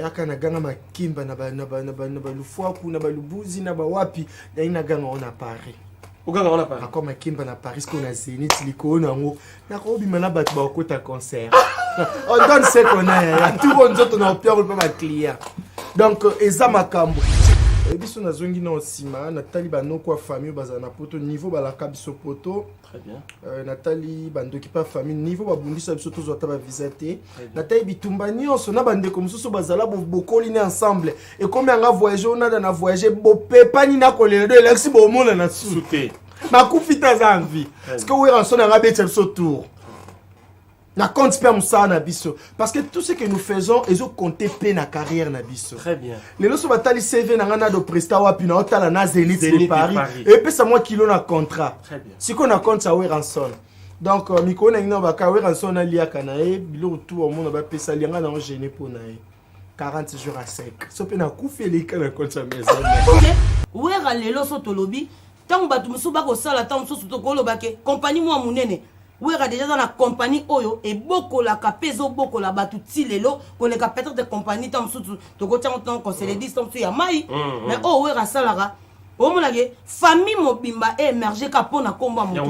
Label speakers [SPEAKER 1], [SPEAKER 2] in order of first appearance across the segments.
[SPEAKER 1] aka na ganga makimba na ba lufuaku na ba lubuzi na ba wapi na ina ganga ona Paris
[SPEAKER 2] oganga ona Paris
[SPEAKER 1] akoma makimba na Paris ko na Zénith liko nango na ko bima na bato ba okota concert on donne ce qu'on a tout bon nzoto na opia ba ba client donc eza makambo biso na zongi na osima Nathalie banoko a famille bazana poto niveau balaka biso poto
[SPEAKER 2] très bien
[SPEAKER 1] Nathalie bandoki pa famille niveau babundisa biso to zota ba visiter Nathalie bitumba nyonso na bandeko mususu bazala bokoli ne ensemble et comme nga voyager on a na voyager bopepa ni na kolela do elexi bo mona na souté ma kufita za envie parce que oui ranson nga betel biso tour na compte pas musa na biso parce que tout ce que nous faisons ils ont compté plein na carrière na biso
[SPEAKER 2] très bien
[SPEAKER 1] les loso batali CV na ngana do presta wapi na otala na Zénith de Paris et puis ça moi kilo na contrat
[SPEAKER 2] très bien
[SPEAKER 1] si qu'on a compte ça oui ranson donc miko na ngina ba ka oui ranson na lia kanae bilo tout au monde ba pesa lianga na gêner pour na 40 jours à sec so pe na kufeli kana compte sa maison
[SPEAKER 3] OK oui ra lelo so tolobi tant batu musu ba ko sala tant musu to ko lobake compagnie moi munene oui, déjà dans la compagnie Oyo et beaucoup la capezo beaucoup la batu tilelo qu'on les capteurs de compagnie tant sous to ko tant qu'on se les dit tant ya mai mais oh oui rasalara o mo lage famille mobimba émerger kapona komba mutu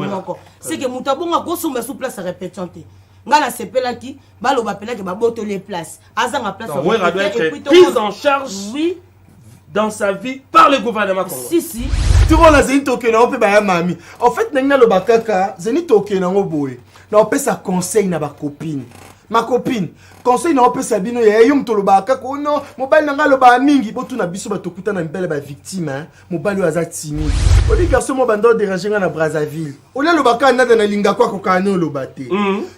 [SPEAKER 3] c'est que mutabonga ko sumba sous place répétante ngala sepela ki balo bapela ke baboto les places azanga place
[SPEAKER 2] oui doit être prise en charge
[SPEAKER 3] oui
[SPEAKER 2] dans sa vie par le gouvernement congolais.
[SPEAKER 3] Si.
[SPEAKER 1] Tu vois la Zénith toke na ope ba ya mami. En fait nengna lo bakaka Zénith toke na ngoboye. Na ope sa conseil na ba copine. Ma copine, conseil na ope sa bino ya yum to lo bakaka ko no mobile na ngalo ba mingi botu na biso ba tokuta na mbele ba victime hein. Mobile aza timide. Odi garçon mo bando déranger na Brazzaville. Ola lo bakaka na na linga kwa ko kano lo bate.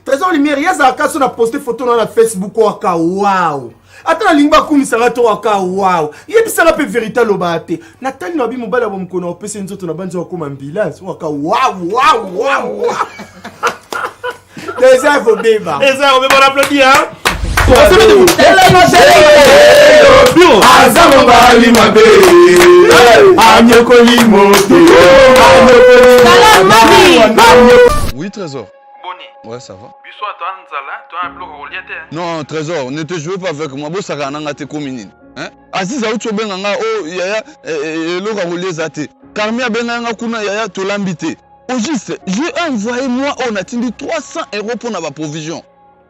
[SPEAKER 1] Trésor lumière ya za ka so na poster photo na Facebook ko ka wow. Attends lingba kumisanga to waka wow yebisanga pe vérité lobate Nathalie no bi mobala bo mkono opese nzoto na banzo ko ambulance waka wow les gens vont débat
[SPEAKER 2] les gens on va applaudir hein
[SPEAKER 4] oui Trésor.
[SPEAKER 5] Boni.
[SPEAKER 4] Ouais, ça va.
[SPEAKER 5] Biso toi nzala, toi un bloc relié.
[SPEAKER 4] Non, Trésor, ne te jouez pas avec moi. Bo saka nanga te komini. Hein? Aziza ucho benganga oh yaya lo relié zate. Karmia benganga kuna yaya to l'ambité. Au juste, j'ai envoyé moi on a tindi 300 € pour na ba provision.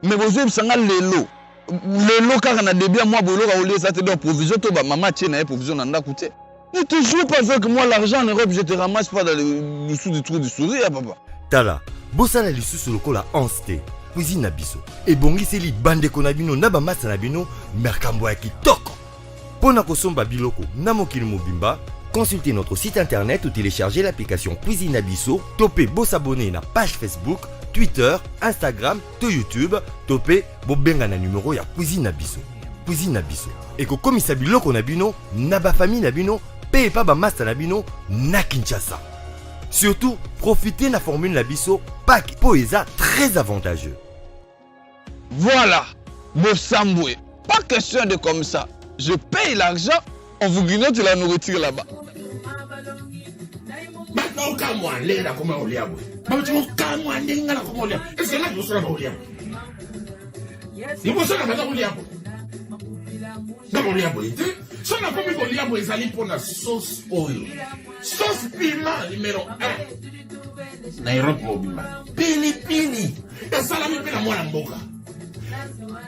[SPEAKER 4] Mais bozo bisanga lelo. Lelo kaka na débia moi bolo relié zate donc provision to ba mama tie na provision na nda coûter. Ne te jouez pas avec moi, l'argent en Europe, je te ramasse pas dans le dessous du trou du sourire, papa.
[SPEAKER 6] Tala, bosala lisusu lokola onste, cuisine na biso. Et bongiseli bandeko na bino na ba masa na bino, merkambo ya kitoko. Pona kosomba biloko na mokili mobimba, consultez notre site internet ou téléchargez l'application Cuisine na biso, topez bo s'abonner na page Facebook, Twitter, Instagram, to YouTube, topez bo benga na numéro ya Cuisine na biso. Cuisine na biso. Et ko komisa biloko na bino, na ba famille na bino, paye pas ba masa na bino na Kinshasa. Surtout, profitez de la formule Nabiso, pack Poesa très avantageux.
[SPEAKER 4] Voilà, Bossamboué. Pas question de comme ça. Je paye l'argent, on vous grignote la nourriture là-bas.
[SPEAKER 7] Maintenant, quand moi, les là, comment on l'y a. Quand moi, les là, comment on l'y a. Est-ce que là, vous savez pas où l'y a. Vous savez pas où l'y a. Comment on l'y a. Si on a pas mis qu'on l'y a, ils allaient pour la sauce oil. Sauce piment numéro 1. Nairobi mobima. Pili pili. Et ça, la même pili à moi, la mboka.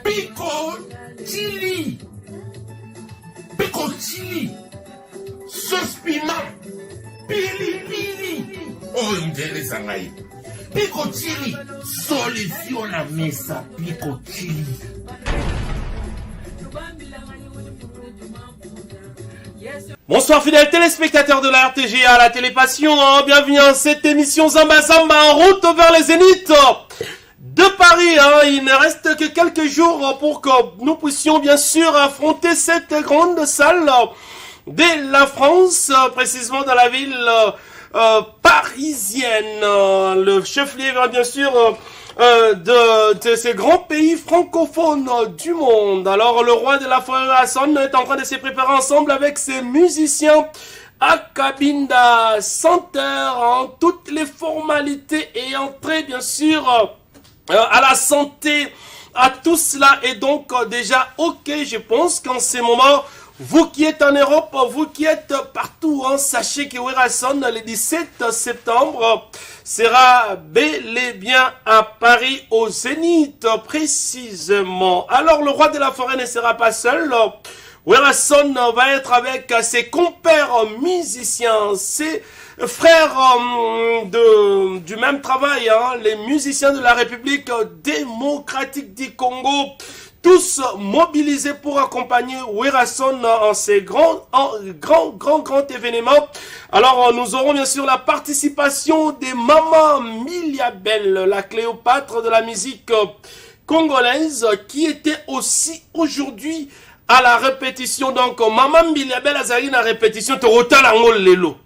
[SPEAKER 7] Pico chili. Pico chili. Sauce piment. Pili pili. Oh, intéressant. Pico chili. Solution à mesa. Pico chili.
[SPEAKER 2] Bonsoir fidèles téléspectateurs de la RTG à la Télépassion, bienvenue à cette émission Zamba Zamba en route vers les Zéniths de Paris. Il ne reste que quelques jours pour que nous puissions bien sûr affronter cette grande salle de la France, précisément dans la ville parisienne. Le chef-lieu bien sûr de ces grands pays francophones du monde. Alors le roi de la forêt Hassan est en train de se préparer ensemble avec ses musiciens à Cabinda Center en toutes les formalités et entrer bien sûr à la santé à tout cela est donc déjà ok. Je pense qu'en ce moment, vous qui êtes en Europe, vous qui êtes partout, hein, sachez que Werason, le 17 septembre, sera bel et bien à Paris, au Zénith, précisément. Alors, le roi de la forêt ne sera pas seul. Werason va être avec ses compères musiciens, ses frères du même travail, hein, les musiciens de la République démocratique du Congo, tous mobilisés pour accompagner Werason en ces grands événements. Alors, nous aurons bien sûr la participation des Maman Miliabel, la Cléopâtre de la musique congolaise, qui était aussi aujourd'hui à la répétition. Donc, Maman Miliabel a eu la répétition, lelo.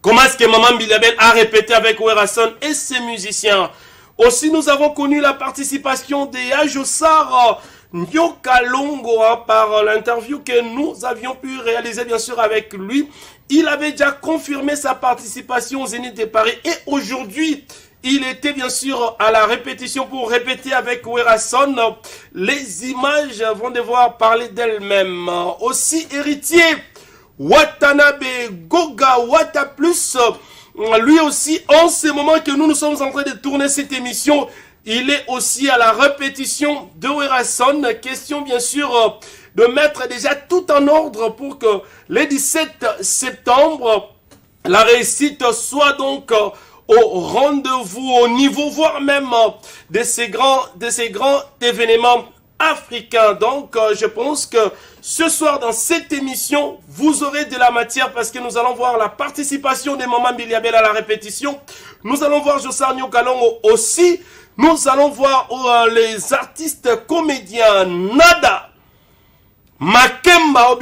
[SPEAKER 2] Comment est-ce que Maman Miliabel a répété avec Werason et ses musiciens? Aussi, nous avons connu la participation de Jossar Nyokalongo par l'interview que nous avions pu réaliser bien sûr avec lui. Il avait déjà confirmé sa participation au Zénith de Paris et aujourd'hui, il était bien sûr à la répétition pour répéter avec Werason. Les images vont devoir parler d'elles-mêmes. Aussi, héritier Watanabe Goga Wata Plus, lui aussi, en ce moment que nous sommes en train de tourner cette émission, il est aussi à la répétition de Werason. Question bien sûr de mettre déjà tout en ordre pour que le 17 septembre, la réussite soit donc au rendez-vous, au niveau, voire même de ces grands événements africains. Donc, je pense que ce soir, dans cette émission, vous aurez de la matière parce que nous allons voir la participation des Maman Biliabel à la répétition. Nous allons voir Jossar Nyokalongo aussi. Nous allons voir les artistes comédiens Nada Makemba,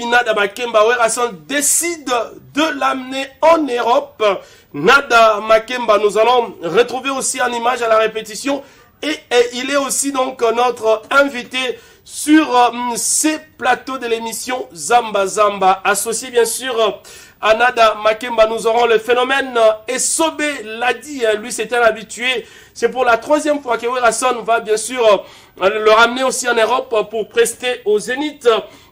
[SPEAKER 2] Nada Makemba, Werason décide de l'amener en Europe. Nada Makemba, nous allons retrouver aussi en image à la répétition. Et il est aussi donc notre invité sur ces plateaux de l'émission Zamba Zamba. Associé bien sûr à Nada Makemba, nous aurons le phénomène Esobe l'a dit, lui c'est un habitué. C'est pour la 3e fois que Werason va bien sûr le ramener aussi en Europe pour prester au Zénith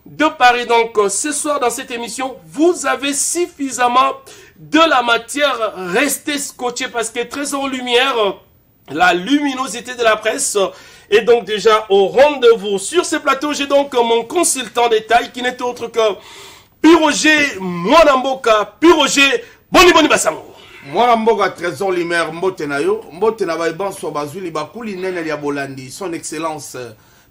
[SPEAKER 2] de Paris. Donc ce soir dans cette émission, vous avez suffisamment de la matière. Restez scotchés parce que Trésor Lumière, la luminosité de la presse est donc déjà au rendez-vous. Sur ce plateau, j'ai donc mon consultant détail qui n'est autre que Piroger Mwanamboka. Piroger, boni basango.
[SPEAKER 1] Mwanamboka Trésor Lumière, mbote na yo, mbote na baiban so bazuli bakuli nene ya Bolandi, son excellence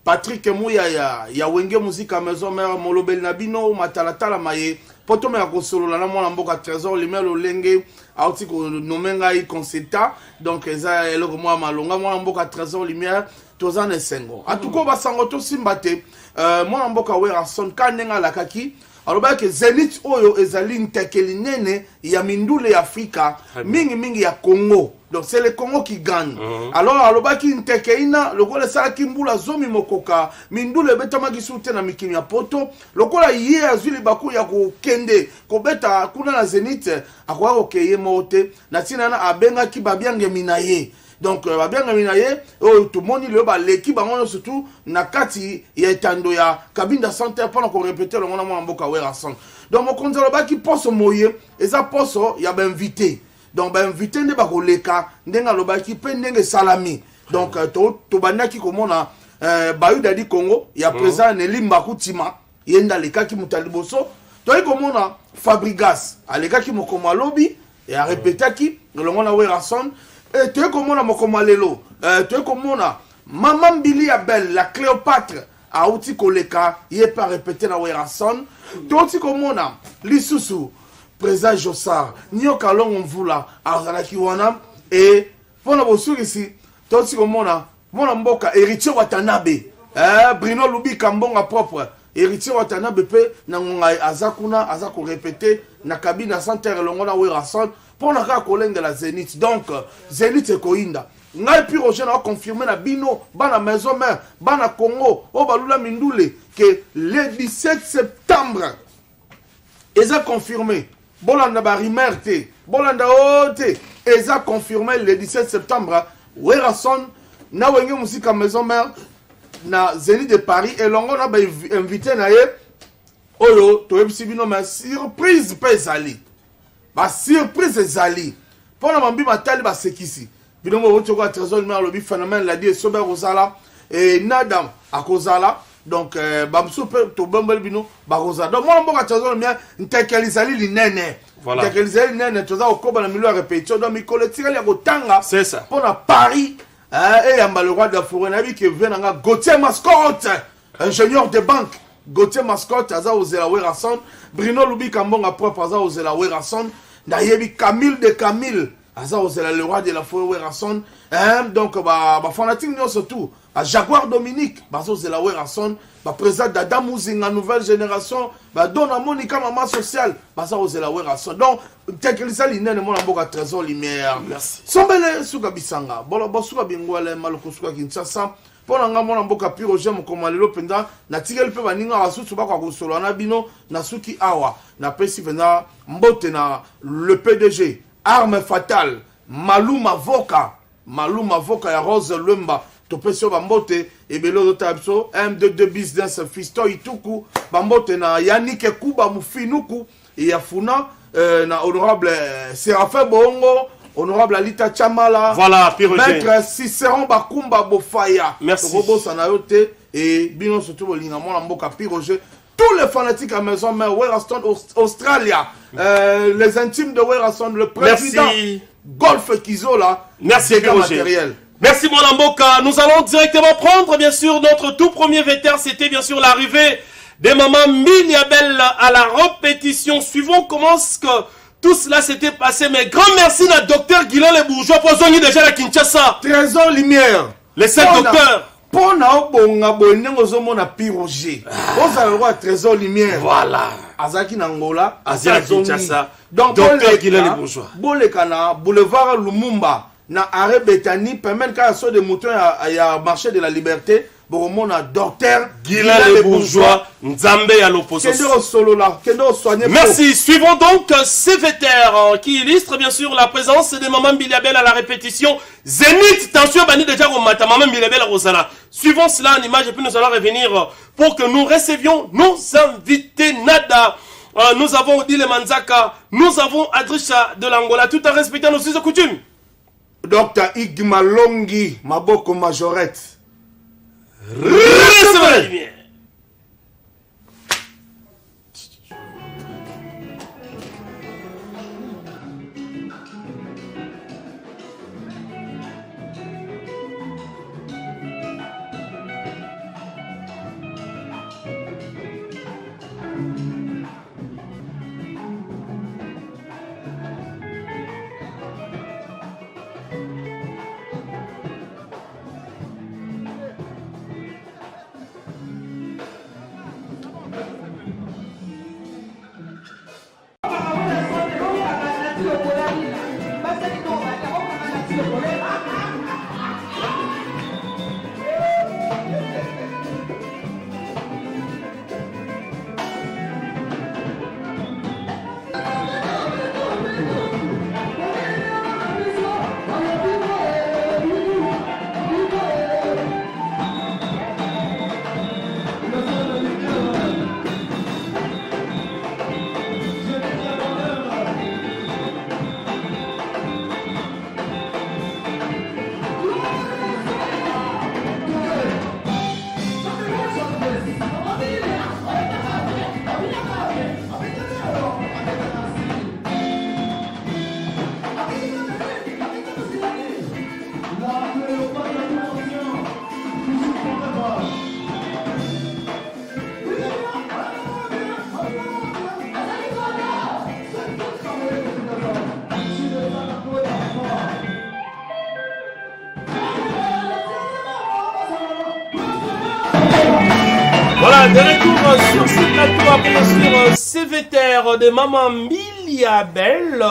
[SPEAKER 1] Patrick Mouyaya, ya wenge musique maison mère molobel nabino matalatala maye. Poto me akosolola na Mwanamboka Trésor Lumière lolenge auti ko nomenga i consulta, donc eza eloko mwa malonga Mwanamboka Trésor Lumière tozane sengo. Atuko basango to simbate Mwanamboka Werason kanenga lakaki. Alors que Zénith oyo ezali ntekeli nene ya mindule ya Afrika mingi ya Congo. Donc c'est le Congo qui gagne. Alors alobaki ntekeina lokola sala kimbula zomi mokoka mindule betama gisute na mikini ya poto lokola ye azuli baku ya ko kende ko beta kuna na Zénith akwa ko keye mote na tinana abenga ki babiange minaye. Donc babianga minaye tout le monde le ba l'équipe bango surtout na kati ya etando ya Kabinda Center pendant qu'on répétait le mona Mwanamboka Werason. Donc mon konzalo ba ki poso moye eza poso ya ba invité. Donc ba invité nde ba ko leka ndenga lo ba ki pe ndenge salami. Donc to banaki komona ba yu dadi Congo ya président Nelimba Kutima yenda leka ki mutaliboso to yi komona Fabrigas aleka ki mokoma lobi et a répété ki le mona Werason. Et tu es comme on a mokomalelo, tu es comme on a Maman Biliabel, la Cléopâtre, a outi koleka, y est pas répété na Werason. Tu es comme on a Lisusu, présent Jossar, Nyokalongo Mvula, Arzalaki Wana, et pour la bossure ici, tu es comme on a Mwanamboka, héritier Watanabe, Bruno Lubi Kambonga propre, héritier Watanabe, Nangonga Azakuna, Azako répété, na Kabinda Center, le Mona Werason. Pour la collègue de la Zénith. Donc, Zénith et Koinda. Ngai Piroger a confirmé na bino, bana maison mère, bana Congo, au balula mindoule, que le 17 septembre, ils ont confirmé. Bolanda barimerte, Bolanda ote, ils ont confirmé le 17 septembre, Werason na wenge musika maison mère na Zénith de Paris et longo na ba invité na ye oyo toyebisi bino mais surprise pe ezali ba surprise ezali pona mambi matali ba sekisi bino mo toko trésor mère lobi phénomène la dit sober kozala et nadam akozala donc bamso pe to bombel bino ba kozala donc moi mboka trésor mère ntekelizali linene
[SPEAKER 2] voilà
[SPEAKER 1] ntekelizali linene toza okoba na milo ya répétition donc mi collecteur ya kotanga
[SPEAKER 2] c'est ça
[SPEAKER 1] pona Paris et yamba le roi de la forêt nabi qui vient nga Gauthier Mascotte ingénieur de banque Gauthier Mascotte aza ozela werason Bruno Lubi Kambonga propre aza ozela werason ndayebi Camille de Camille aza ozela le roi de la forêt werason donc ba fanatique non surtout à Jaguar Dominique bazo ozela werason ba président d'Adam Muzinga nouvelle génération ba dona Monica maman sociale baza ozela werason donc tekelisa linene mona mboka trésor lumière
[SPEAKER 2] merci
[SPEAKER 1] sombele suka bisanga bolo bosuka bingwale maloko suka Kinshasa pona nga mona mboka piro je mokoma lelo penda na tikeli pe baninga basusu bakwa kosolo na bino na suki awa na pesi penda mbote na le PDG arme fatale Maluma Voka ya Rose Lumba topesi bambote ebelo dotabso M22 business fisto ituku bambote na Yannick Kuba mufinuku ya funa na honorable Séraphin Bongo honorable Alita Chamala
[SPEAKER 2] voilà
[SPEAKER 1] maître Cicéron Bakumba Bofaya
[SPEAKER 2] merci
[SPEAKER 1] Robo Sanayote et bino surtout bolinga mona mboka Piroge tous les fanatiques à maison mère Weraston Australia les intimes de Weraston le président
[SPEAKER 2] merci
[SPEAKER 1] Golf Kizola
[SPEAKER 2] merci
[SPEAKER 1] matériel.
[SPEAKER 2] Merci mon Amboka. Nous allons directement prendre bien sûr notre tout premier vétère. C'était bien sûr l'arrivée des mamans Miliabel à la répétition. Suivons comment que tout cela s'était passé. Mais grand merci à docteur Guilain les bourgeois pour zongi déjà la Kinshasa.
[SPEAKER 1] Trésor lumière.
[SPEAKER 2] Les 7 docteurs.
[SPEAKER 1] Pona obonga bonengo zomo na Piroger. Oza le roi trésor lumière.
[SPEAKER 2] Voilà.
[SPEAKER 1] Azaki Nangola,
[SPEAKER 2] Azaki Kinshasa.
[SPEAKER 1] Donc
[SPEAKER 2] docteur Guilain les bourgeois.
[SPEAKER 1] Bolekana boulevard Lumumba. Na arrêt Bethany permet qu'à soit de moutons à marché de la liberté pour mon docteur
[SPEAKER 2] Guilain les bourgeois Nzambe à l'opposition.
[SPEAKER 1] Merci.
[SPEAKER 2] Suivons donc ces vétères qui illustrent bien sûr la présence des mamans Biliabel à la répétition. Zénith, tension bani déjà au matin, maman Biliabel à Rosana. Suivons cela en image et puis nous allons revenir pour que nous recevions nos invités Nada. Nous avons Odile Manzaka, nous avons Adrisha de l'Angola, tout en respectant nos us et coutumes.
[SPEAKER 1] Dr. Igma Longi, Maboko Majorette.
[SPEAKER 2] Recevez la lumière. Voilà, de retour sur ce plateau après sur CVTR de Maman Miliabel,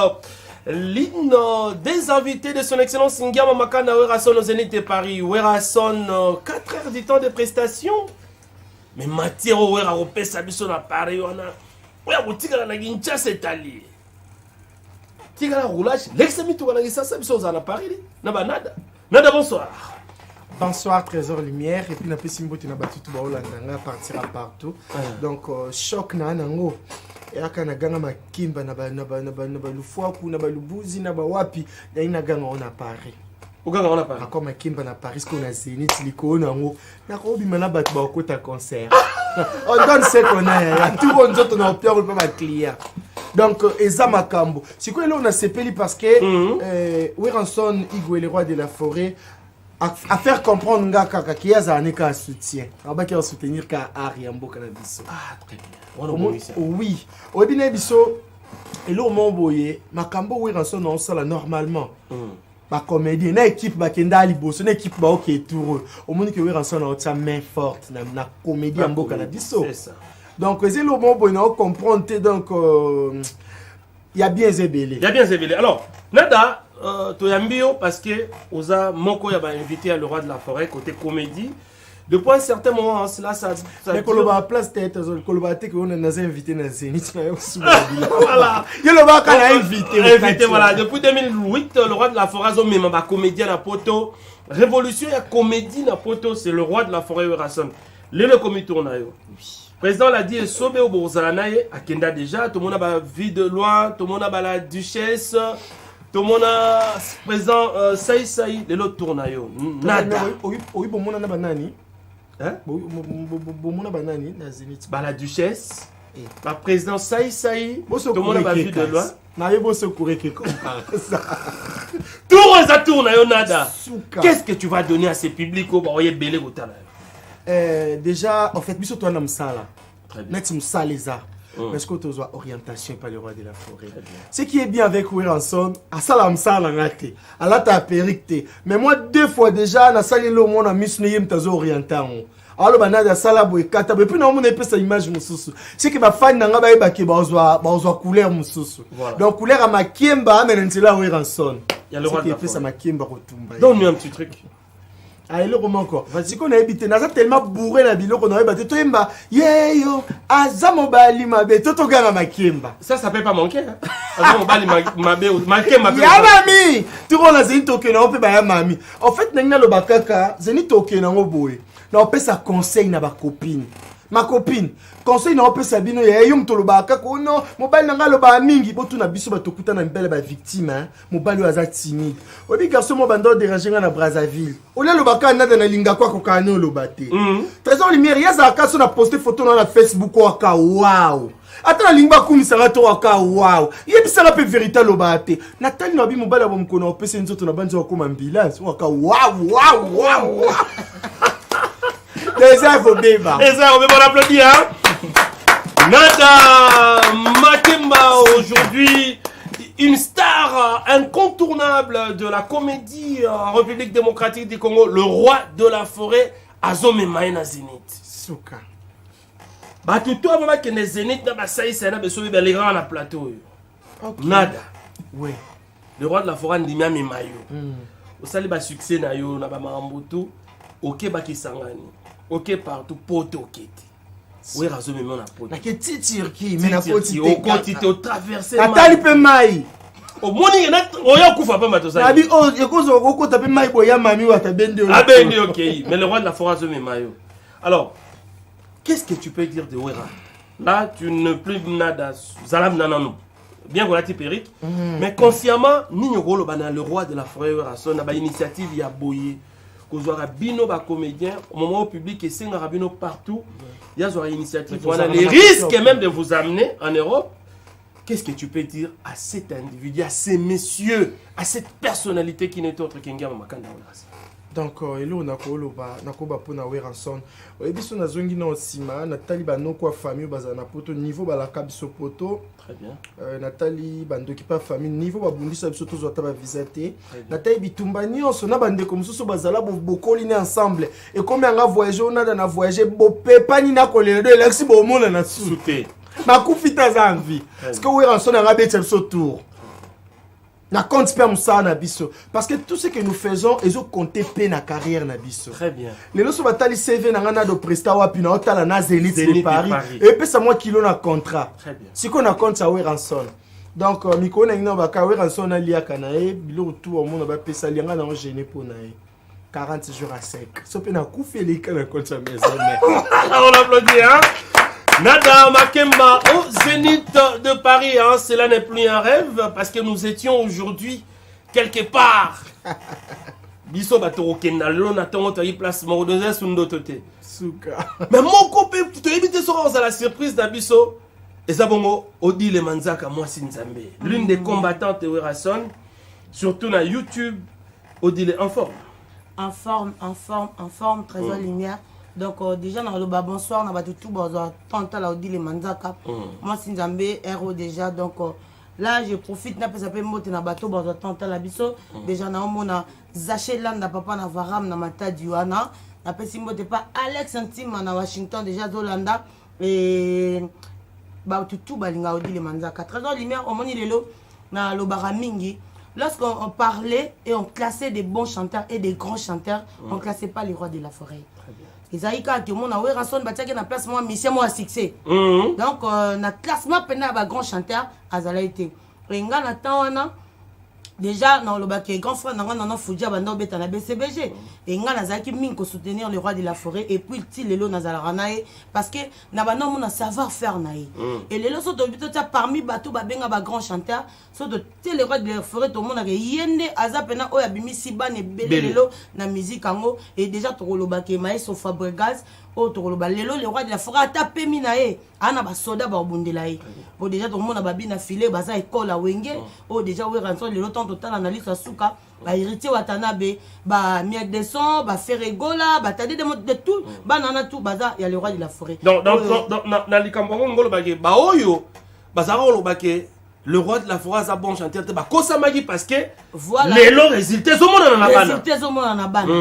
[SPEAKER 2] l'une des invités de son excellence Ngama Makanda Werason au Zénith de Paris. Werason, 4 heures du temps de prestation. Mais matière au Wera Opé Sabiso à Paris, on a. Ouais, on tire la guincha c'est allié. Tire la roulage, l'examen tout la guincha Sabiso à Paris. Naba nada. Nada bonsoir.
[SPEAKER 1] Bonsoir Trésor Lumière et puis na pesi mbote na batu tout baolandanga partira partout. Donc choc na nango. Et aka na ganga makimba na ba lufuaku na ba lubuzi na ba wapi na ina ganga on a Paris.
[SPEAKER 2] Oganga on a Paris.
[SPEAKER 1] Encore makimba na Paris ko na Zénith liko nango. Na ko bima na batu ba okota concert. On donne ce qu'on a. Tout le monde on a peur pas client. Donc Eza Makambo. C'est quoi là on a sepeli parce que Weranson Igwe le roi de la forêt à faire comprendre ngaka qui a un soutien. On va qu'il soutenir ka Ariambo Cannabis.
[SPEAKER 2] Ah très bien.
[SPEAKER 1] Oui. Au bien biso et là mon boye Makambo Weranson on sala normalement. Ma comédie na équipe ba kenda liboso na équipe ba OK tour. Au monde que Weranson a sa main forte na comédie Ambo Cannabis.
[SPEAKER 2] C'est ça.
[SPEAKER 1] Donc c'est le bon boye on comprendre donc il y a bien zébélé.
[SPEAKER 2] Il y a bien zébélé. Alors, Nada Toyambio parce que Oza Moko y'a invité à le roi de la forêt côté comédie. Depuis un certain moment, là, ça.
[SPEAKER 1] Mais quand on va à place tête, quand on va que on a invité dans Zénith, voilà. Il a invité.
[SPEAKER 2] Voilà. Depuis 2008, le roi de la forêt a même un comédien à poto. Révolution et comédie à poto, c'est le roi de la forêt Weranson. Le comité tourne. Le président l'a dit, Sobe au Borzanaye, à Kenda déjà, tout le monde a la vie de loin, tout le monde a la duchesse, tout le monde a président Saï, les autres tournent. Nada.
[SPEAKER 1] Oui, bon, mon banani. Hein? Bon, mon banani,
[SPEAKER 2] la duchesse, la président Saï, tout le monde a la vie de loin. Tout ça tourne, Nada. Qu'est-ce que tu vas donner à ces publics au Baroye Belé au Tala?
[SPEAKER 1] Déjà, en fait, biso toi na msala. Net msala les arts. Parce que tu as orientation par le roi de la forêt. Ce qui est bien avec Weranson, à ça la msala ngate. À la ta péricte. Mais moi 2 fois déjà na sali lo mon ami sneyem tazo orientation. Alors banada sala boy kata mais puis na mon épée sa image mususu. C'est que ba fan na nga ba ebaki ba ozwa couleur mususu. Donc couleur à makemba mais ntela Weranson.
[SPEAKER 2] Il y a le roi de la forêt.
[SPEAKER 1] Ça makemba retumba.
[SPEAKER 2] Donne-nous un petit truc.
[SPEAKER 1] Ah, le roman encore. Vas-y qu'on a habité. N'a tellement bourré la bilo qu'on a habité. Toi imba. Yo. Azamobali mabe. Toto gana makemba.
[SPEAKER 2] Ça peut pas manquer. Azamobali mabe. Makemba.
[SPEAKER 1] Ya mami. Tout le monde a zéni toke na ope ba ya mami. En fait n'engna lo bakaka. Zéni toke na ngoboye. Na ope sa conseil na ba copine. Ma copine. Conseil na ope sa bino ya yum to lo bakaka ko no. Mobile na ngalo ba mingi. Botu na biso ba tokuta na mbele ba victime hein. Mobile aza timide. Obi garçon mo bando déranger na Brazzaville. Ola lo baka na na linga kwa ko kano lo baté. Trésor Lumière ya za ka so na poster photo na Facebook ko ka wow. Ata na lingba kumisa na to ka wow. Yebisa na pe vérité lo baté. Nathalie no bi mobile ba mkono opese nzoto na banzo ko ambulance. Wa ka wow. Les infos débat.
[SPEAKER 2] Les infos, on applaudit hein. Nada Makemba aujourd'hui une star incontournable de la comédie en République démocratique du Congo, le roi de la forêt Azome Maïna Zénith.
[SPEAKER 1] Souka.
[SPEAKER 2] Bah tout toi maman qui est Zénith na basaï c'est na beso les grands na plateau. Nada.
[SPEAKER 1] Oui.
[SPEAKER 2] Le roi de la forêt ndimia mimayo. Au sali ba succès na yo na ba marambutu. OK ba kisangani. OK partout poto kete. Oui, razo me mona poto.
[SPEAKER 1] Na ke titirki mais na poti
[SPEAKER 2] au quantité au traverser.
[SPEAKER 1] Atali pe mai.
[SPEAKER 2] Au moni na oya kufa pa matosa.
[SPEAKER 1] Abi o yekozo ko tape mai boya mami wa ta bende.
[SPEAKER 2] Abendi OK. Mais le roi de la forêt razo me mayo. Alors, qu'est-ce que tu peux dire de Wera? Là, tu ne plus nada zalam nanano. Bien qu'on a été périque, mais consciemment, Nino Golo bana le roi de la forêt Wera son na ba initiative ya boyer. Kozwa bino ba comédien au moment où public et singa rabino partout. Il y a une initiative. Voilà les risques même de vous amener en Europe. Qu'est-ce que tu peux dire à cet individu, à ces messieurs, à cette personnalité qui n'est autre qu'Engama Makanda?
[SPEAKER 1] Donc elo nakoba pona Weranson. Ebiso na zongi na osima Nathalie banoko famille bazana poto niveau balaka biso poto.
[SPEAKER 2] Très bien.
[SPEAKER 1] Nathalie bandoki pa famille niveau babundisa biso tozo ta ba visiter. Nathalie bitumba nyonso na bandeko mususu bazala bokoli ne ensemble. Et combien nga voyager on a na voyager bopé pani na kolele de lexi bo mona na souté. Ma kufita za envie. Parce que Weranson a rabé biso tour. Na compte pas ça na biso parce que tout ce que nous faisons ils ont compté peine na carrière na biso.
[SPEAKER 2] Très bien.
[SPEAKER 1] Les loso batali CV na ngana do presta wapi na hôtel na Zénith de Paris et puis ça moi kilo na contrat.
[SPEAKER 2] Très bien.
[SPEAKER 1] Si qu'on a compte ça Weranson. Donc miko na ngina ba ka Weranson na lia kana e bilo tout au monde ba pesa lianga na gêner pour na e. 40 jours à sec. Sope na koufeli kana kontra maison.
[SPEAKER 2] On applaudit, hein. Nada Makemba au Zénith de Paris, hein. Cela n'est plus un rêve parce que nous étions aujourd'hui quelque part. Biso bato okenda lelo na tongo to yi place mo doze sundo tote.
[SPEAKER 1] Suka.
[SPEAKER 2] Mais mon copain, tu te éviter sur la surprise d'Abisso. Et ça bon Odile Manzaka moi Nzambe. L'une des combattantes de Werason, surtout na YouTube, Odile en forme.
[SPEAKER 3] En forme, Trésor Lumière. Donc déjà dans le bas bonsoir, on va tout bonsoir tant la Odile Manzaka. Moi Nzambe héros déjà donc là je profite n'a pas s'appeler moto na bateau bonsoir tant la biso. Déjà na mona Zaché Landa papa na Varam na mata Diwana. Na pesi moto pas Alex Intime na Washington déjà Zolanda et bah tout balinga Odile Manzaka. Trésor Lumière au moni lelo na lobara mingi. Lorsqu'on parlait et on classait des bons chanteurs et des grands chanteurs, on ne classait pas les rois de la forêt. Les Aïka, tout le monde a eu raison, il a place moi, mission moi succès. Donc, na classement pendant les grands chanteurs, Azala été. Et on a déjà dans le bac grand frère dans Foudia banda beta na BCBG et nga nazaki minko soutenir le roi de la forêt et puis il lelo nazala ranae parce que na banda mon savoir faire nae et lelo so to parmi bato ba benga ba grand chanteur so de le roi de la forêt tout le monde a yende azapena o ya bimisi bane belelo na musique ango et déjà to lo bac maïs au Fabregas o to lo balelo le roi de la forêt tapé minae ana ba soda ba bundelae o déjà tout le monde a babi na filet baza école a wenge o déjà we rançon le temps total analyse à souka ba héritier watanabe ba miel de son ba feregola ba tade de tout ba nana tout baza ya le roi de la forêt
[SPEAKER 2] donc na likambo ngolo ba ke ba oyo bazaro lo ba ke le roi de la forêt a bon chanteur te ba kosamagi parce que voilà les longs résultats au monde na bana
[SPEAKER 3] résultats au monde na bana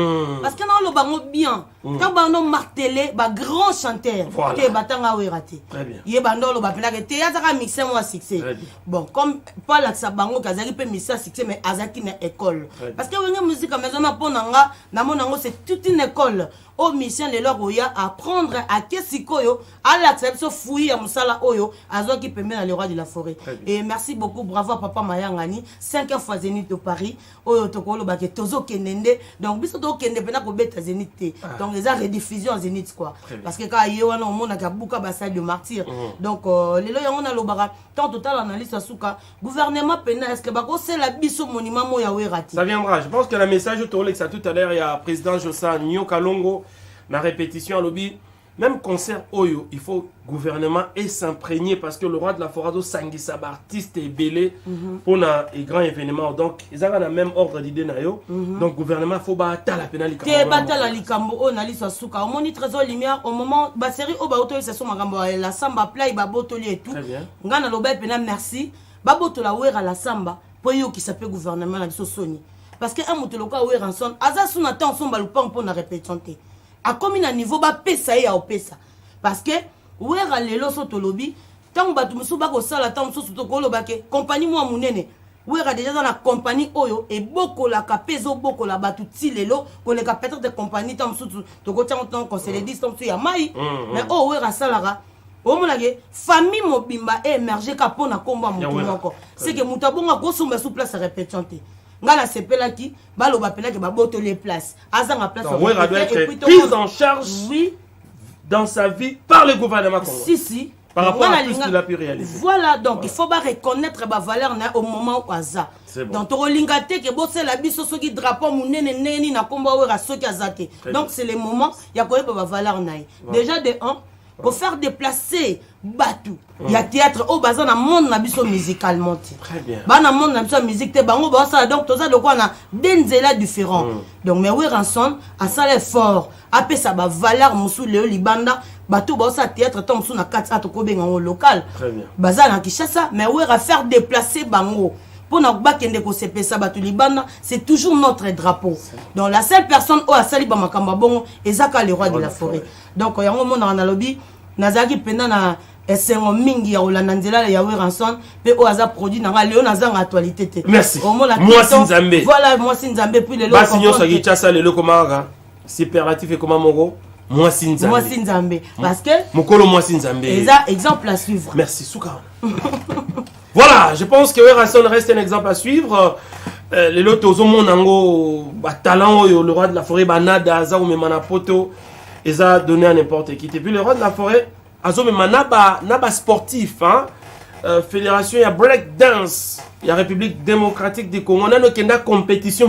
[SPEAKER 3] parce que na lo bango bien quand ba no martelé ba grand chanteur te batanga werate
[SPEAKER 2] très bien
[SPEAKER 3] ye bando lo ba pena ke te azaka mixer moi succès bon comme pas la sabango kazaki pe mixer succès mais azaki na école parce que wenga musique à maison na ponanga na monango c'est toute une école au mission de leur oya apprendre à kesikoyo à l'accepter fouiller à musala oyo azo qui permet le roi de la forêt et merci beaucoup bravo à papa Mayangani 5e fois Zénith de Paris oyo tokolo ba ke tozo kenende donc biso to kende pena ko beta Zénith donc les rediffusion Zénith quoi parce que quand yewana au monde ka buka ba salle de martyr donc lelo yango na lobara tant total analyse asuka gouvernement pena est-ce que ba ko c'est la biso monument mo ya werati
[SPEAKER 2] ça viendra je pense que le message autour de ça tout à l'heure il y a président Jossa Nyo Kalongo la répétition à lobby même concert oyo il faut gouvernement et s'imprégner parce que le roi de la forêt sangi sab artiste est belé pour un grand événement donc ils ont le même ordre d'idée na yo donc gouvernement faut battre la pénalité
[SPEAKER 3] te battre la likambo on ali sasuka au moni Trésor Lumière au moment ba série au ba auto ça so makambo la samba play ba botoli et tout ngana loba pena merci ba botola wera la samba po yo qui s'appelle gouvernement na biso soni parce que un motoloka wera enson aza suna temps son ba lupang pour na répétition te a comme un niveau ba pesa ya opesa parce que wera lelo so tolobi tant batu musu ba ko sala tant musu to ko loba ke compagnie moi munene wera déjà dans la compagnie oyo et beaucoup la kapezo beaucoup la batu ti lelo ko le peut-être de compagnie tant musu to ko tant ko se le dit tant ya mai mais oh wera salara o monage famille mobimba émerger ka pona komba mutu moko c'est que mutabonga ko sumba sous place répétition te ngala sepelaki balo bapelaki baboto les places azanga place
[SPEAKER 2] ouais doit être prise en charge oui dans sa vie par le gouvernement congolais
[SPEAKER 3] si
[SPEAKER 2] par rapport à tout ce qu'il a pu réaliser
[SPEAKER 3] voilà donc il faut pas reconnaître ba valeur na au moment où aza donc to lingate ke bosse la biso soki drapeau munene neni na komba wera soki azate donc c'est le moment ya ko ba valeur na déjà de 1 pour faire déplacer Batou. Il y a théâtre au bazar dans monde na biso musicalement.
[SPEAKER 2] Très bien.
[SPEAKER 3] Ba na monde na biso musique te bango ba ça donc tout ça de quoi na denzela différent. Donc mais oui ranson à ça l'effort. Après ça ba valeur musu le libanda bato ba ça théâtre tom sou na 4 ato ko benga au local.
[SPEAKER 2] Très bien.
[SPEAKER 3] Bazar na Kinshasa mais oui à faire déplacer bango. Pour na bakende ko sepesa bato libanda, c'est toujours notre drapeau. Donc la seule personne au asali ba makamba bongo ezaka le roi de la forêt. Donc yango mona na lobby nazaki pena na esengo mingi ya olanda nzela ya Weranson pe o aza produit na Léon azanga actualité te.
[SPEAKER 2] Merci. Moi Sinzambe.
[SPEAKER 3] Voilà moi Sinzambe puis le
[SPEAKER 2] loco. Basinyo so gichasa le loco mara. Superlatif et comment mongo? Moi Sinzambe.
[SPEAKER 3] Moi Sinzambe parce que
[SPEAKER 2] Mokolo moi Sinzambe.
[SPEAKER 3] Exemple à suivre.
[SPEAKER 2] Merci Souka. Voilà, je pense que Weranson reste un exemple à suivre. les lots aux monango, talent, le roi de la forêt, banada, aza ou memana poto, et ça donné à n'importe qui. Et puis le roi de la forêt, azo memana ba sportif, hein. Fédération, il y a break dance, il y a République démocratique du Congo. On a une compétition,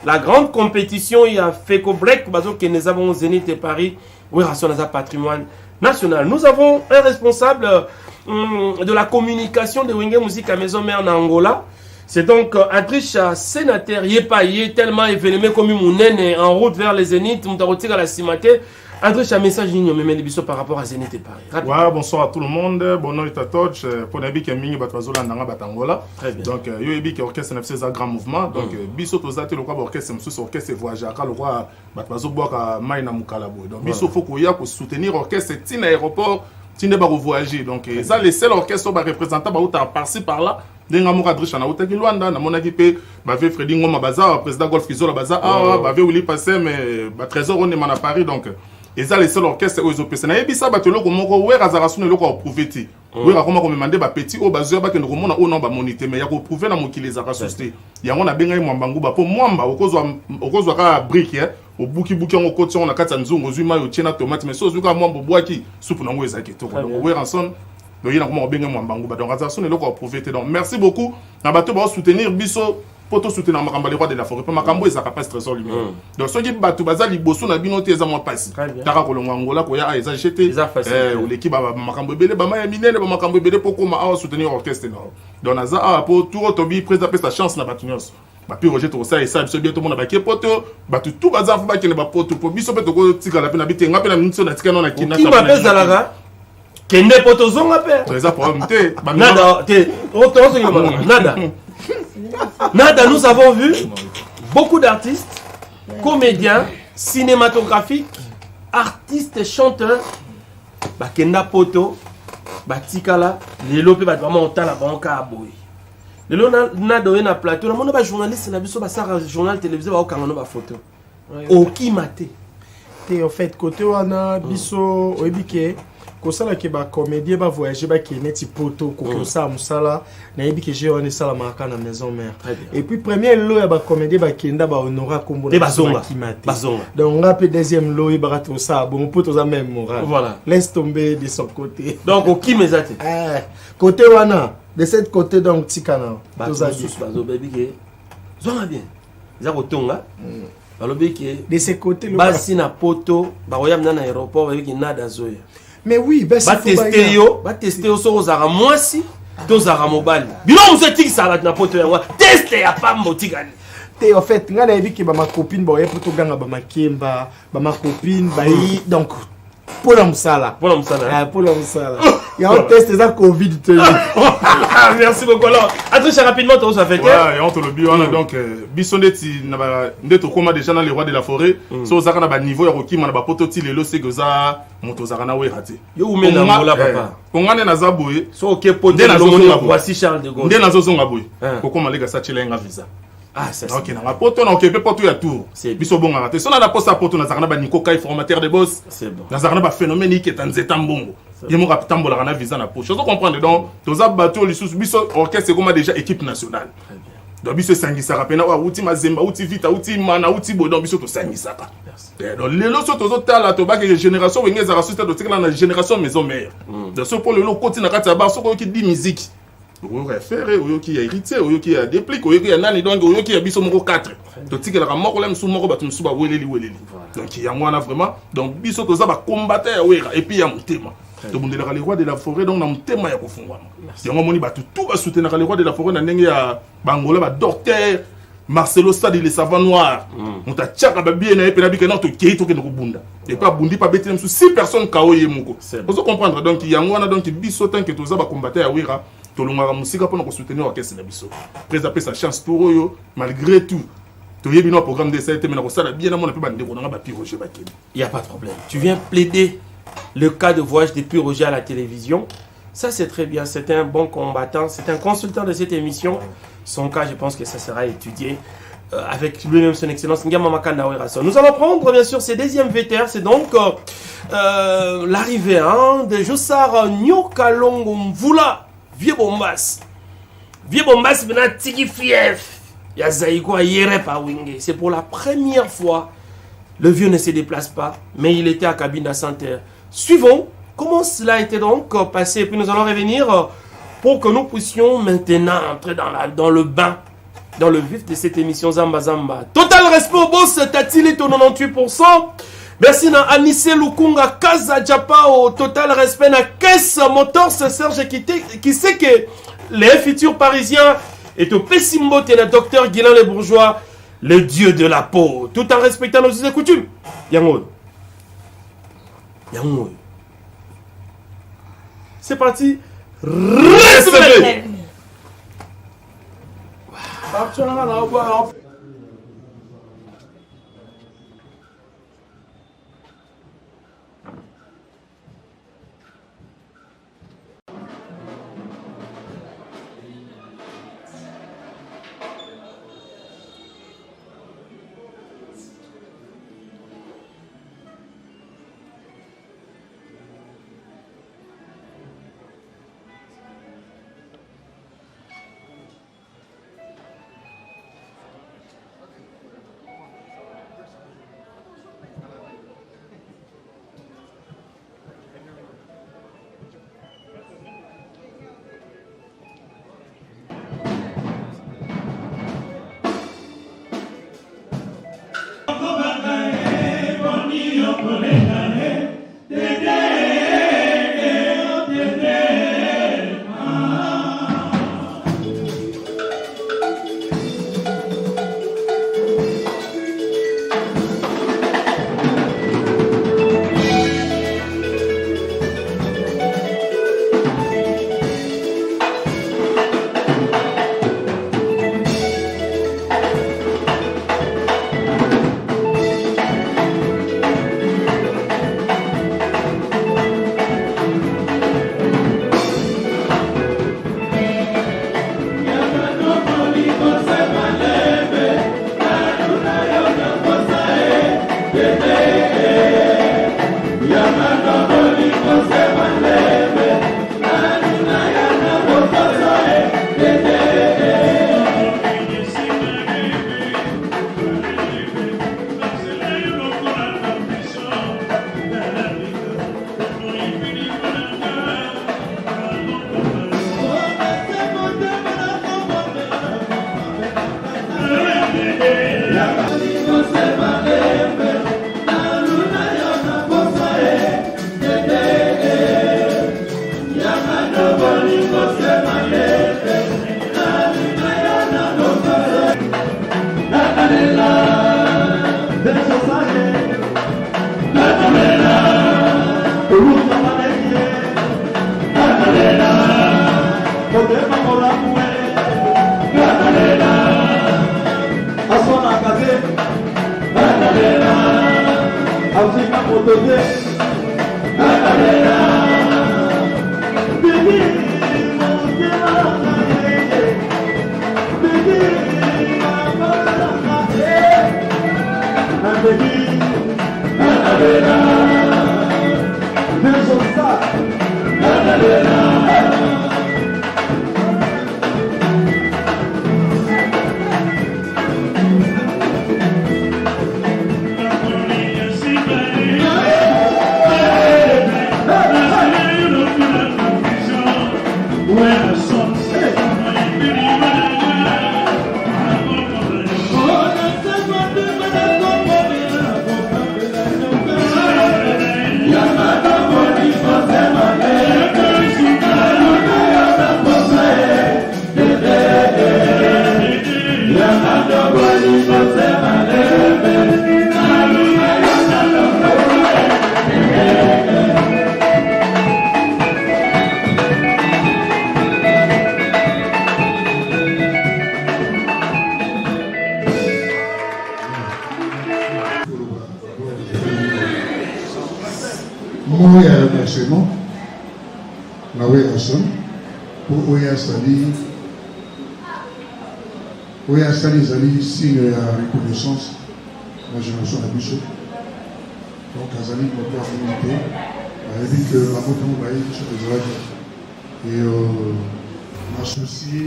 [SPEAKER 2] la grande compétition, il y a FECO Break, parce que nous avons Zénith et Paris, oui, ration dans un patrimoine national. Nous avons un responsable de la communication de Wenge Musique à Maison Mère en Angola. C'est donc Adricha, sénateur, Yepaye, tellement événement comme Mounene en route vers les Zénith, Moutaroti à la Cimate. Adricha, message par rapport à Zénith et Paris.
[SPEAKER 8] Ouais, bonsoir à tout le monde. Bon nom est à Touch. Pour Nabi Keming, Batwazola Nanga Batangola.
[SPEAKER 2] Très bien.
[SPEAKER 8] Donc, Yoebi qui orchestre c'est un grand mouvement. Donc, Bisso Tozate, le roi orchestre, c'est orchestre voyageur. Le roi Batwazo Boka Maïna Mukalabo. Donc, Bisso Fokuya pour soutenir l'orchestre, c'est un aéroport, c'est un voyager. Donc, ça, les seuls orchestres représentants, par-ci par-là. Dengamour Adricha na utaki Luanda na monaki pe bave Freddy Ngoma baza président Golf Kizola baza bave Willy passé mais trésor on est à Paris donc et ça les seuls orchestres aux OPC na yebisa batelo ko moko we razarasu ne loko prouver we ka koma ko demander ba petit o bazua ba ke no mona o non ba moniter mais ya ko prouver na mokili za ka susté yango na benga mwambangu ba po mwamba okozwa ka brique au buki on côté on a kata nzungu zuma yo chena tomate mais so zuka mwambo bwaki soupe na ngo ezaki to donc we ranson donc il y a comment bien mwambangu ba donc razarasu ne loko prouver donc merci beaucoup na bato ba soutenir biso poto soutenir makamba les rois de la forêt pa makambo ezaka pas trésor lui donc ceux qui bato baza liboso na bino te eza moi passe taka ko longa ngola ko ya eza jeté ou l'équipe ba makambo belé ba maya minene ba makambo belé poko ma soutenir orchestre donc naza pour tout tobi président sa chance na batunyos ba pi Roger to ça et ça bientôt mon ba poto ba tout baza fu ba kene ba poto po biso pe to ko tika la pe na bitenga pe na minso na tika na kina
[SPEAKER 2] qui m'appelle Zalaga kende poto zonga pe
[SPEAKER 8] to eza problème te
[SPEAKER 2] nada te nada Nada, nous avons vu beaucoup d'artistes, comédiens, cinématographiques, artistes, chanteurs, Bakenda Poto, Batikala, les lopes, vraiment, on t'a la banque à boy. Les lots, on a plateau, on a journaliste, on a vu ça, journal télévisé, on a photo. Au qui maté.
[SPEAKER 1] En fait, côté on a biso, oebike. Kosala ke ba comédien ba voyager ba ki neti poto ko ça musala na yebi ke je on sala maka na maison mère et puis premier lot ya ba comédien ba kenda ba honora kombo na
[SPEAKER 2] bazonga
[SPEAKER 1] donc on a pe deuxième lot ba to ça bon poto za même moral
[SPEAKER 2] voilà
[SPEAKER 1] laisse tomber de son côté
[SPEAKER 2] donc au qui mezate
[SPEAKER 1] côté wana de cette côté donc tikana
[SPEAKER 2] bazo baby ke zonga bien za ko tonga balobi ke
[SPEAKER 1] de ce côté
[SPEAKER 2] le basi na poto ba oyam na aéroport ba ki nada zoya.
[SPEAKER 1] Mais oui, ben
[SPEAKER 2] c'est tester au sort aux aramoisi, aux aramobali. Bilo on se tique ça na poto ya tester à pas motigani.
[SPEAKER 1] Té en fait, nga na yebi ke ba ma copine ba poto ganga ba makemba, ba ma copine ba yi donc pour la musala.
[SPEAKER 2] Pour la musala.
[SPEAKER 1] Ah pour la musala. Il y a un test ça Covid te.
[SPEAKER 2] Merci beaucoup alors. Adricha rapidement tu as fait.
[SPEAKER 8] Ouais, et on te le dit on a donc bisoneti na ba ndeto koma déjà dans les rois de la forêt. So zaka na ba niveau ya kokima na ba poto ti lelo se goza moto zaka na we raté.
[SPEAKER 2] Yo umena ngola papa.
[SPEAKER 8] Kongane na zaboye.
[SPEAKER 2] So ok poto na lomoni voici Charles de Gaulle.
[SPEAKER 8] Nde na zozonga boye. Kokoma lega sa chela nga visa.
[SPEAKER 2] Ah ça
[SPEAKER 8] OK na poto na OK pe poto ya tour. Biso bonga raté. So na la poste poto na zaka na ba Nico Kai formateur de boss.
[SPEAKER 2] C'est bon.
[SPEAKER 8] Na zaka na ba phénomène qui est en Zetambo. Il y a un tambola na visa na poche. Je comprends donc tous bateaux les sous biso orchestre comme déjà équipe nationale. Donc biso sangisa rapena wa uti mazemba uti vita uti mana uti bodon biso to sangisa ka. Donc les lots to tala to ba que génération wenge za rasuta to tikala na génération maison mère. Donc ce pour le lot côté na kata ba so ko ki di musique. Oyo référé oyo ki a hérité oyo ki a déplique oyo ki a nani donc oyo ki a biso moko 4. To tikala ka moko lem sou moko batu musu ba weleli. Donc il y a moi vraiment donc biso to za ba combattre wera et puis ya mutema. Donc on est les rois de la forêt donc on thème ya kofungwa. Yango moni batu tout ba soutenir les rois de la forêt na ndenge ya bangola ba docteur Marcelo Stade les savants noirs. On t'a tchaka ba bien na epena bika na to kei to ke no bunda. Et pas bundi pas beti même 6 personnes kao yemoko. Vous comprendre donc yango na donc biso tant que toza ba combattre ya wira to longa musika pour nous soutenir orchestre na biso. Présaper sa chance pour eux malgré tout. Il y a un programme de ça, il
[SPEAKER 2] n'y a pas de problème. Tu viens plaider le cas de voyage depuis Roger à la télévision. Ça, c'est très bien. C'est un bon combattant. C'est un consultant de cette émission. Son cas, je pense que ça sera étudié avec lui-même son excellence. Nous allons prendre, bien sûr, ces deuxièmes VTR. C'est donc l'arrivée de Jossar Nyokalongo Mvula, Vieux Bombas. Vieux Bombas, maintenant, Tiki Fief. Yazaïko Yerep à Wingé. C'est pour la première fois. Le vieux ne se déplace pas, mais il était à cabine à santé. Suivons comment cela était donc passé. Et puis nous allons revenir pour que nous puissions maintenant entrer dans le bain, dans le vif de cette émission Zamba Zamba. Total respect au boss, Tatili, ton 98%. Merci à Anissé Lukunga, Kaza Japao, total respect à Caisse Motors, Serge qui sait que les futurs parisiens est au Pessimbo et le docteur Guilain Les Bourgeois, le dieu de la peau, tout en respectant nos us et coutumes. Yangoy. C'est parti. Respect.
[SPEAKER 9] Signe à reconnaissance la génération de Bissot. Donc, Azali, mon père, a dit que la moto m'a dit et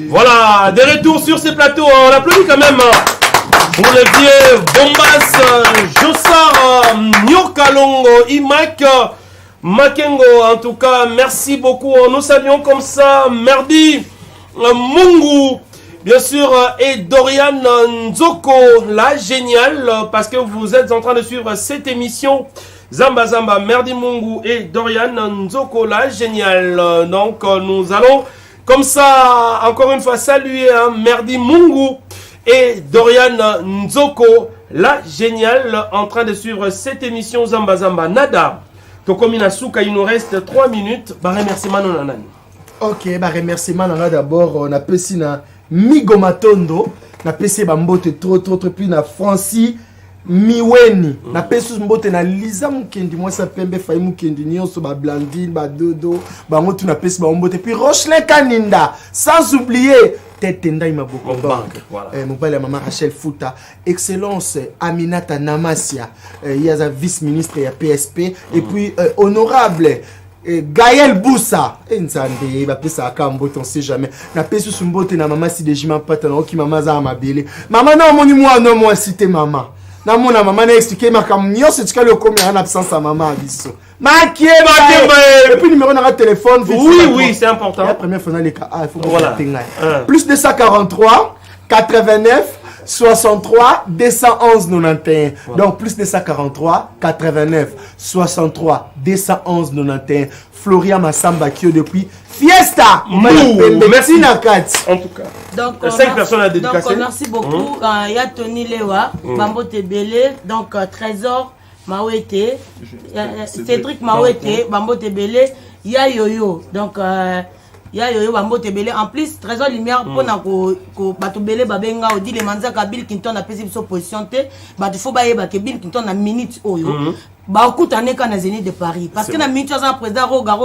[SPEAKER 2] Voilà, des retours sur ces plateaux. On applaudit quand même pour le vieux Bombas, Jossar, Nyokalongo, Imak, Makengo. En tout cas, merci beaucoup. Nous saluons comme ça Merdi Mungu, bien sûr, et Dorian Nzoko, la géniale, parce que vous êtes en train de suivre cette émission. Zamba Zamba, Merdi Mungu et Dorian Nzoko, la géniale. Donc, nous allons comme ça, encore une fois, saluer Merdi Mungu et Dorian Nzoko, la géniale, en train de suivre cette émission Zamba Zamba. Nada, Tokomina Souka, il nous reste 3 minutes. Bah, remerciement, non.
[SPEAKER 1] Ok, bah, remerciement, d'abord, on a passé na Migo Matondo, on a passé Bambote trop, puis na Francis Miweni, na pesu mbote na Liza Mukendi, moi ça pembe fayi Mukendi, nyonso ba Blandine, ba Dodo, ba ngotu na pesu ba mbote, puis Rochelet Kaninda, sans oublier Tetenda Imaboko Bank, mobile maman Rachel Fouta, excellence Aminata Namasia, il y a vice-ministre et PSP, et puis honorable Gaël Boussa, Nzande, va pesa Kambote, on sait jamais. Na pesu sumbote na maman si de jima pata na oki maman za amabele. Maman non moni moi non moi cité maman. Na mona maman na expliquer ma kamnio c'est que le commis en absence à maman biso. Makie et puis numéro na téléphone.
[SPEAKER 2] Oui, c'est important.
[SPEAKER 1] La première fois dans les cas, il faut
[SPEAKER 2] voilà.
[SPEAKER 1] Plus 243 89 63 211 91. Donc plus 243 89 63 211 91. Florian Massamba qui depuis Fiesta.
[SPEAKER 2] Merci
[SPEAKER 1] Nakati.
[SPEAKER 2] En tout cas.
[SPEAKER 3] Donc
[SPEAKER 2] 5 personnes à dédicacer.
[SPEAKER 3] Donc merci beaucoup. Il y a Tony Lewa, Bambo Tebele, donc Trésor Mawete, Cédric Mawete, Bambo Tebele, il y a Yoyo. Donc il y a Yoyo Bambo Tebele. En plus, Trésor Lumière, pour na Batobele Babenga, on dit les manzaka Bill Clinton a pesé sa position. Il faut que Bill Clinton a minute Oyo. Beaucoup d'années quand on Zénith de Paris. Parce que na minute, on a président Roga.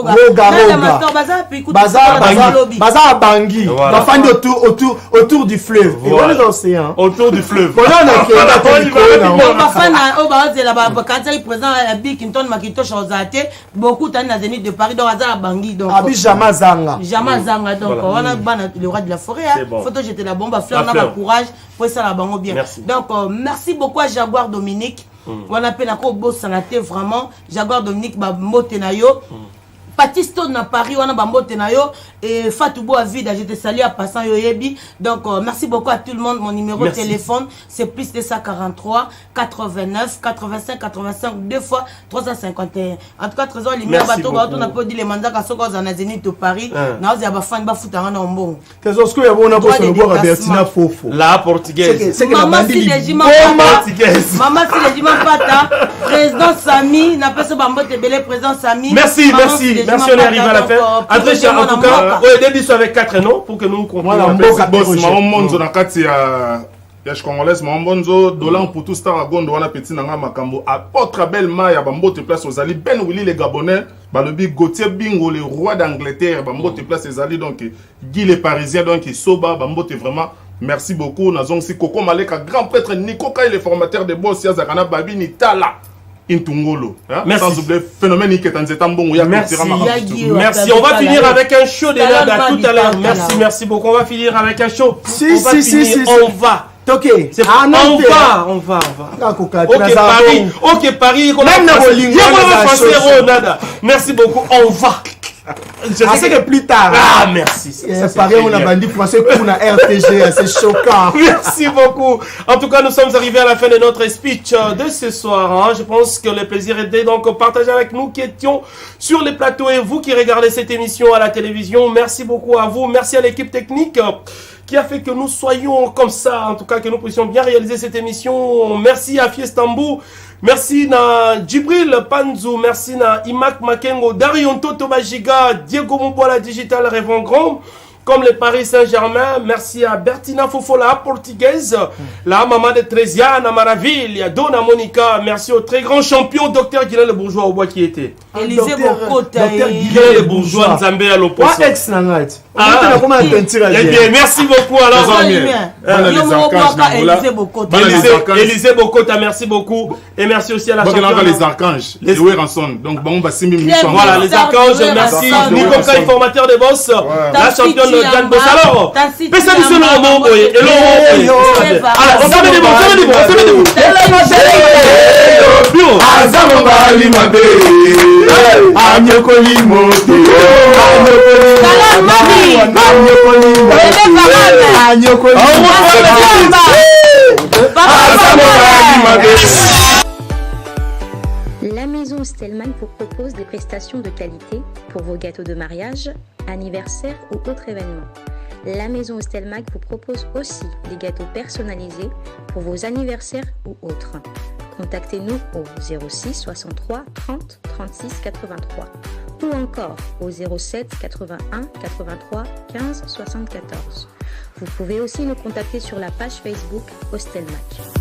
[SPEAKER 1] Baza Bangui. La fin autour du fleuve. Et on est dans l'océan.
[SPEAKER 2] Autour du fleuve.
[SPEAKER 1] On
[SPEAKER 3] beaucoup d'années dans Zénith de Paris. Donc, Baza Bangui.
[SPEAKER 1] Abijamazanga.
[SPEAKER 3] Jamazanga. Donc, on a le roi de la forêt. Photo, j'étais la bombe à fleur. On a le courage pour ça la bango bien. Donc, merci beaucoup à Jaguar Dominique. On appelle encore boss sanaté vraiment Jaguar Dominique Motenayo. Patisto na Paris, on a Bambotenayo et Fatoubo à vide, j'étais salué à passant Yoyebi. Donc merci beaucoup à tout le monde. Mon numéro de téléphone c'est plus 243 89 85 85 2 fois 351. En tout cas, Trésor Lumière bateau on a pas dit les mandats à Soko en Zénith au Paris. Na ozi ba fan ba futanga na mbongo.
[SPEAKER 1] Trésor ce que ya bona boss le boire à Bertina Fofo.
[SPEAKER 2] La portugaise.
[SPEAKER 3] C'est que maman si les jimans portugaise. Maman si les jimans pata. Président Sami, n'a pas ce Bambote Belé président Sami.
[SPEAKER 2] Merci. Merci, on est arrivé à la fin. Adresse en tout cas, début avec 4 noms pour que nous comprenions.
[SPEAKER 8] Je congolaise Mambonzo Dolan pour tout star Gondo wana petit nanga makambo apôtre belle maya bambote place aux ali Ben Willy les Gabonais balobi Gauthier Bingo le roi d'Angleterre bambote place aux ali donc Guy les Parisiens donc Soba bambote vraiment merci beaucoup nazong si Koko Maleka grand prêtre Nico Kay les formateurs de boss Yazakana Babi Nitala Intungolo. Sans oublier phénomène qui est en Zétambon.
[SPEAKER 2] Merci. Merci. On va finir avec un show de Nada tout à l'heure. Merci beaucoup. On va finir avec un show. On va.
[SPEAKER 1] Ok.
[SPEAKER 2] On va. Ok, Paris. Merci beaucoup. On va.
[SPEAKER 1] Je sais que plus tard.
[SPEAKER 2] Ah, merci.
[SPEAKER 1] Paris, on a bandit français pour la RTG. C'est choquant.
[SPEAKER 2] Merci beaucoup. En tout cas, nous sommes arrivés à la fin de notre speech de ce soir. Je pense que le plaisir était donc partagé avec nous qui étions sur les plateaux et vous qui regardez cette émission à la télévision. Merci beaucoup à vous. Merci à l'équipe technique qui a fait que nous soyons comme ça. En tout cas, que nous puissions bien réaliser cette émission. Merci à Fiestambou. Merci na Djibril Panzou, merci na Imak Makengo, Darion Toto Bajiga, Diego Moubola Digital Rêvant Grand, comme le Paris Saint-Germain. Merci à Bertina Fofola, portugaise, la maman de Trésiane, Maraville, Donna Monica. Merci au très grand champion, docteur Guilain le Bourgeois au bois qui était.
[SPEAKER 3] Élisée Bokota,
[SPEAKER 2] Guilain le Bourgeois, Nzambé à l'opposé. Merci beaucoup. Alors, Élisée Bokota, merci beaucoup. Et merci aussi à la championne.
[SPEAKER 8] Les archanges. Donc,
[SPEAKER 2] voilà, les archanges. Merci. Nico Kai, formateur de boss. La championne Diane Boss. Alors, Pessa du Solo Rombo. Et alors, on s'en des bons.
[SPEAKER 10] La maison Stelman vous propose des prestations de qualité pour vos gâteaux de mariage, anniversaire ou autres événements. La maison Stelmag vous propose aussi des gâteaux personnalisés pour vos anniversaires ou autres. Contactez-nous au 06 63 30 36 83 ou encore au 07 81 83 15 74. Vous pouvez aussi nous contacter sur la page Facebook Hostelmac.